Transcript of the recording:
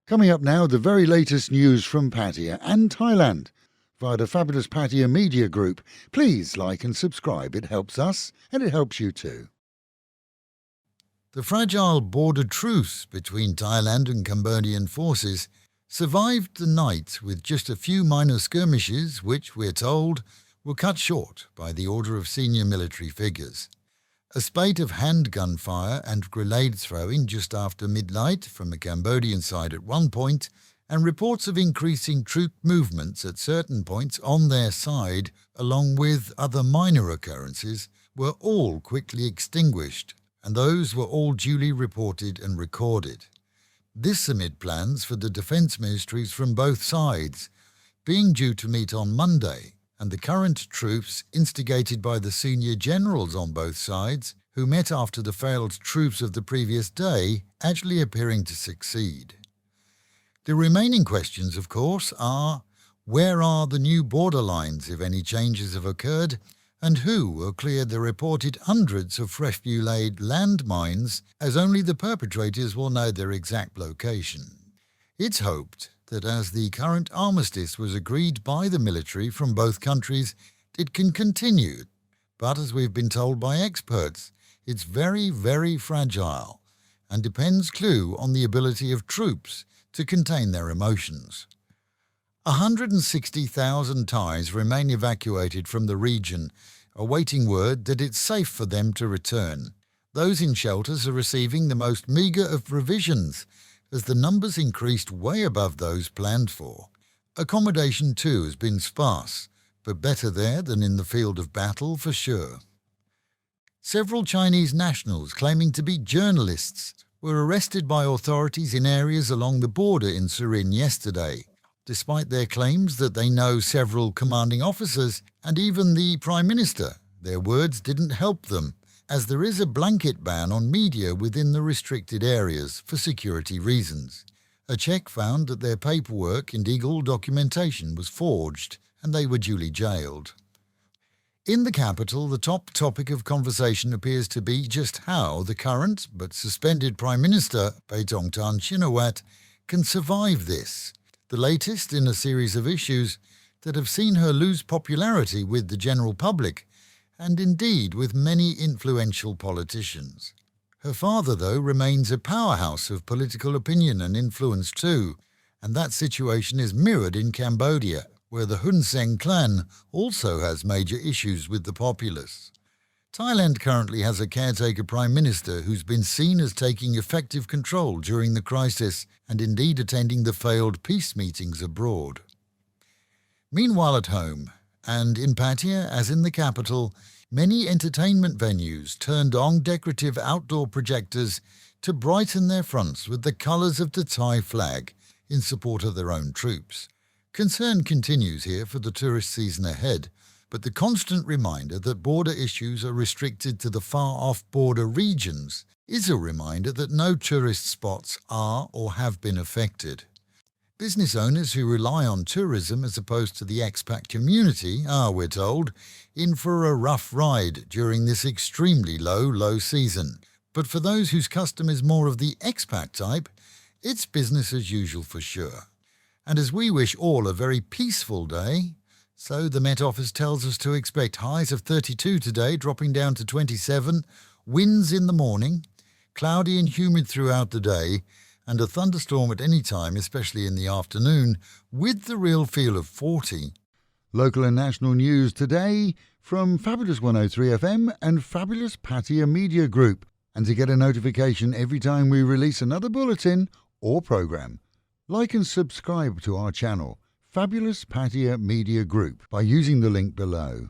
Coming up now, the very latest news from Pattaya and Thailand via the fabulous Pattaya Media Group. Please like and subscribe. It helps us and it helps you too. The fragile border truce between Thailand and Cambodian forces survived the night with just a few minor skirmishes which, we're told, were cut short by the order of senior military figures. A spate of handgun fire and grenade throwing just after midnight from the Cambodian side at one point, and reports of increasing troop movements at certain points on their side, along with other minor occurrences, were all quickly extinguished, and those were all duly reported and recorded. This amid plans for the defence ministries from both sides, being due to meet on Monday, and the current truce instigated by the senior generals on both sides, who met after the failed truce of the previous day, actually appearing to succeed. The remaining questions, of course, are: where are the new border lines if any changes have occurred, and who will clear the reported hundreds of freshly laid landmines, as only the perpetrators will know their exact location. It's hoped that as the current armistice was agreed by the military from both countries, it can continue. But as we've been told by experts, it's very, very fragile and depends clue on the ability of troops to contain their emotions. 160,000 Thais remain evacuated from the region, awaiting word that it's safe for them to return. Those in shelters are receiving the most meagre of provisions, as the numbers increased way above those planned for. Accommodation too has been sparse, but better there than in the field of battle for sure. Several Chinese nationals claiming to be journalists were arrested by authorities in areas along the border in Surin yesterday, despite their claims that they know several commanding officers and even the Prime Minister. Their words didn't help them, as there is a blanket ban on media within the restricted areas for security reasons. A check found that their paperwork and legal documentation was forged, and they were duly jailed. In the capital, the top topic of conversation appears to be just how the current but suspended Prime Minister, Paetongtarn, can survive this, the latest in a series of issues that have seen her lose popularity with the general public, and indeed with many influential politicians. Her father, though, remains a powerhouse of political opinion and influence too, and that situation is mirrored in Cambodia, where the Hun Sen clan also has major issues with the populace. Thailand currently has a caretaker prime minister who's been seen as taking effective control during the crisis and indeed attending the failed peace meetings abroad. Meanwhile at home, and in Pattaya, as in the capital, many entertainment venues turned on decorative outdoor projectors to brighten their fronts with the colours of the Thai flag in support of their own troops. Concern continues here for the tourist season ahead, but the constant reminder that border issues are restricted to the far-off border regions is a reminder that no tourist spots are or have been affected. Business owners who rely on tourism as opposed to the expat community are, we're told, in for a rough ride during this extremely low season. But for those whose custom is more of the expat type, it's business as usual for sure. And as we wish all a very peaceful day, so the Met Office tells us to expect highs of 32 today, dropping down to 27, winds in the morning, cloudy and humid throughout the day, and a thunderstorm at any time, especially in the afternoon, with the real feel of 40. Local and national news today from Fabulous 103 FM and Fabulous Pattaya Media Group. And to get a notification every time we release another bulletin or program, like and subscribe to our channel, Fabulous Pattaya Media Group, by using the link below.